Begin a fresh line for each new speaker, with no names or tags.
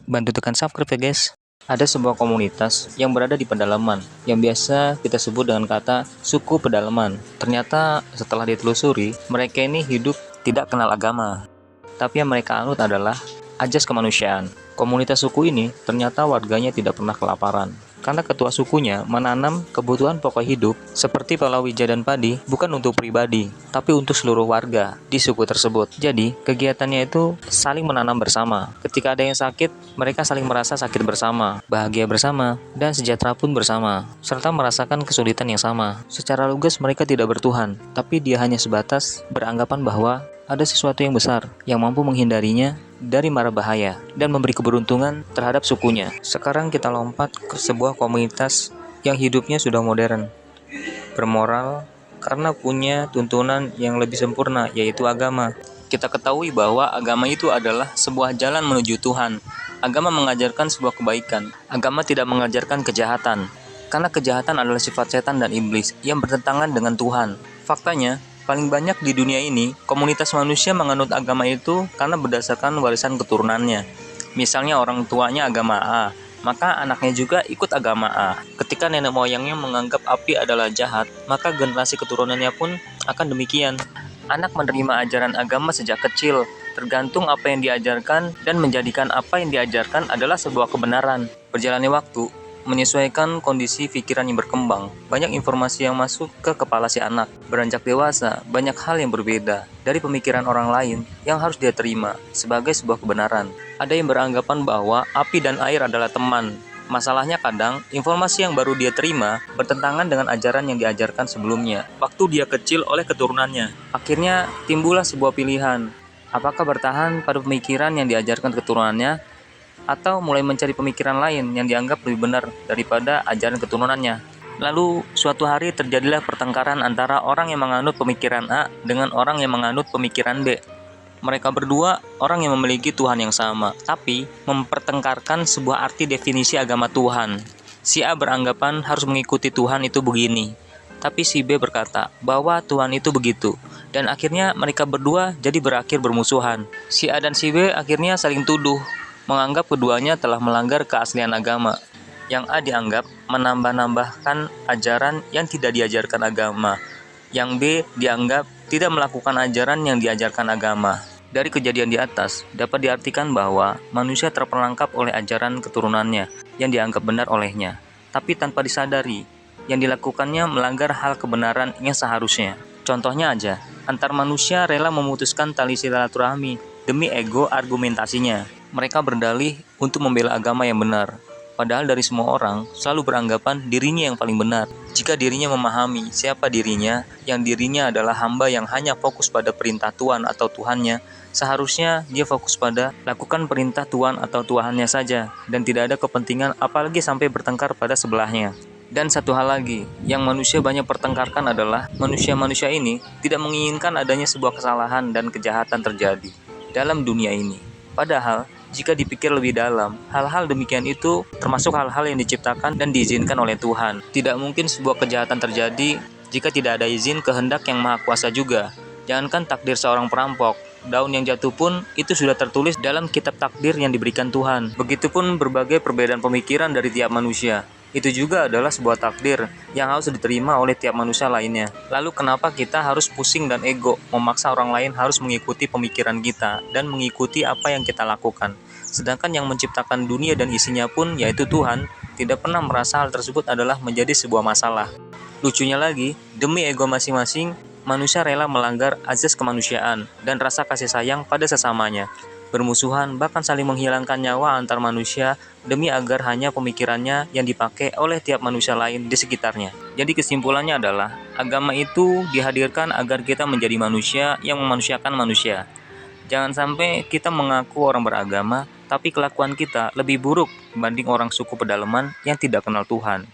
Bantu tekan subscribe ya guys. Ada sebuah komunitas yang berada di pedalaman yang biasa kita sebut dengan kata suku pedalaman. Ternyata setelah ditelusuri, mereka ini hidup tidak kenal agama. Tapi yang mereka anut adalah ajas kemanusiaan. Komunitas suku ini ternyata warganya tidak pernah kelaparan. Karena ketua sukunya menanam kebutuhan pokok hidup seperti palawija dan padi bukan untuk pribadi, tapi untuk seluruh warga di suku tersebut. Jadi, kegiatannya itu saling menanam bersama. Ketika ada yang sakit, mereka saling merasa sakit bersama, bahagia bersama, dan sejahtera pun bersama, serta merasakan kesulitan yang sama. Secara lugas mereka tidak bertuhan, tapi dia hanya sebatas beranggapan bahwa ada sesuatu yang besar yang mampu menghindarinya dari mara bahaya dan memberi keberuntungan terhadap sukunya. Sekarang kita lompat ke sebuah komunitas yang hidupnya sudah modern, bermoral, karena punya tuntunan yang lebih sempurna, yaitu agama. Kita ketahui bahwa agama itu adalah sebuah jalan menuju Tuhan. Agama mengajarkan sebuah kebaikan. Agama tidak mengajarkan kejahatan. Karena kejahatan adalah sifat setan dan iblis yang bertentangan dengan Tuhan. Faktanya, paling banyak di dunia ini, komunitas manusia menganut agama itu karena berdasarkan warisan keturunannya. Misalnya orang tuanya agama A, maka anaknya juga ikut agama A. Ketika nenek moyangnya menganggap api adalah jahat, maka generasi keturunannya pun akan demikian. Anak menerima ajaran agama sejak kecil, tergantung apa yang diajarkan dan menjadikan apa yang diajarkan adalah sebuah kebenaran. Berjalannya waktu, menyesuaikan kondisi pikiran yang berkembang, banyak informasi yang masuk ke kepala si anak. Beranjak dewasa, banyak hal yang berbeda dari pemikiran orang lain yang harus dia terima sebagai sebuah kebenaran. Ada yang beranggapan bahwa api dan air adalah teman. Masalahnya kadang, informasi yang baru dia terima bertentangan dengan ajaran yang diajarkan sebelumnya, waktu dia kecil oleh keturunannya. Akhirnya, timbullah sebuah pilihan. Apakah bertahan pada pemikiran yang diajarkan keturunannya, atau mulai mencari pemikiran lain yang dianggap lebih benar daripada ajaran keturunannya. Lalu, suatu hari terjadilah pertengkaran antara orang yang menganut pemikiran A dengan orang yang menganut pemikiran B. Mereka berdua orang yang memiliki Tuhan yang sama, tapi mempertengkarkan sebuah arti definisi agama Tuhan. Si A beranggapan harus mengikuti Tuhan itu begini, tapi si B berkata bahwa Tuhan itu begitu. Dan akhirnya mereka berdua jadi berakhir bermusuhan. Si A dan si B akhirnya saling tuduh, menganggap keduanya telah melanggar keaslian agama. Yang A dianggap menambah-nambahkan ajaran yang tidak diajarkan agama. Yang B dianggap tidak melakukan ajaran yang diajarkan agama. Dari kejadian di atas, dapat diartikan bahwa manusia terperangkap oleh ajaran keturunannya yang dianggap benar olehnya, tapi tanpa disadari, yang dilakukannya melanggar hal kebenaran yang seharusnya. Contohnya aja, antar manusia rela memutuskan tali silaturahmi demi ego argumentasinya. Mereka berdalih untuk membela agama yang benar, padahal dari semua orang selalu beranggapan dirinya yang paling benar. Jika dirinya memahami siapa dirinya, yang dirinya adalah hamba yang hanya fokus pada perintah Tuhan atau Tuhannya, seharusnya dia fokus pada lakukan perintah Tuhan atau Tuhannya saja, dan tidak ada kepentingan apalagi sampai bertengkar pada sebelahnya. Dan satu hal lagi, yang manusia banyak pertengkarkan adalah manusia-manusia ini tidak menginginkan adanya sebuah kesalahan dan kejahatan terjadi dalam dunia ini. Padahal, jika dipikir lebih dalam, hal-hal demikian itu termasuk hal-hal yang diciptakan dan diizinkan oleh Tuhan. Tidak mungkin sebuah kejahatan terjadi jika tidak ada izin kehendak yang Maha Kuasa juga. Jangankan takdir seorang perampok, daun yang jatuh pun itu sudah tertulis dalam kitab takdir yang diberikan Tuhan. Begitupun berbagai perbedaan pemikiran dari tiap manusia. Itu juga adalah sebuah takdir yang harus diterima oleh tiap manusia lainnya. Lalu kenapa kita harus pusing dan ego, memaksa orang lain harus mengikuti pemikiran kita dan mengikuti apa yang kita lakukan? Sedangkan yang menciptakan dunia dan isinya pun, yaitu Tuhan, tidak pernah merasa hal tersebut adalah menjadi sebuah masalah. Lucunya lagi, demi ego masing-masing, manusia rela melanggar azas kemanusiaan dan rasa kasih sayang pada sesamanya. Bermusuhan, bahkan saling menghilangkan nyawa antar manusia demi agar hanya pemikirannya yang dipakai oleh tiap manusia lain di sekitarnya. Jadi kesimpulannya adalah, agama itu dihadirkan agar kita menjadi manusia yang memanusiakan manusia. Jangan sampai kita mengaku orang beragama, tapi kelakuan kita lebih buruk dibanding orang suku pedalaman yang tidak kenal Tuhan.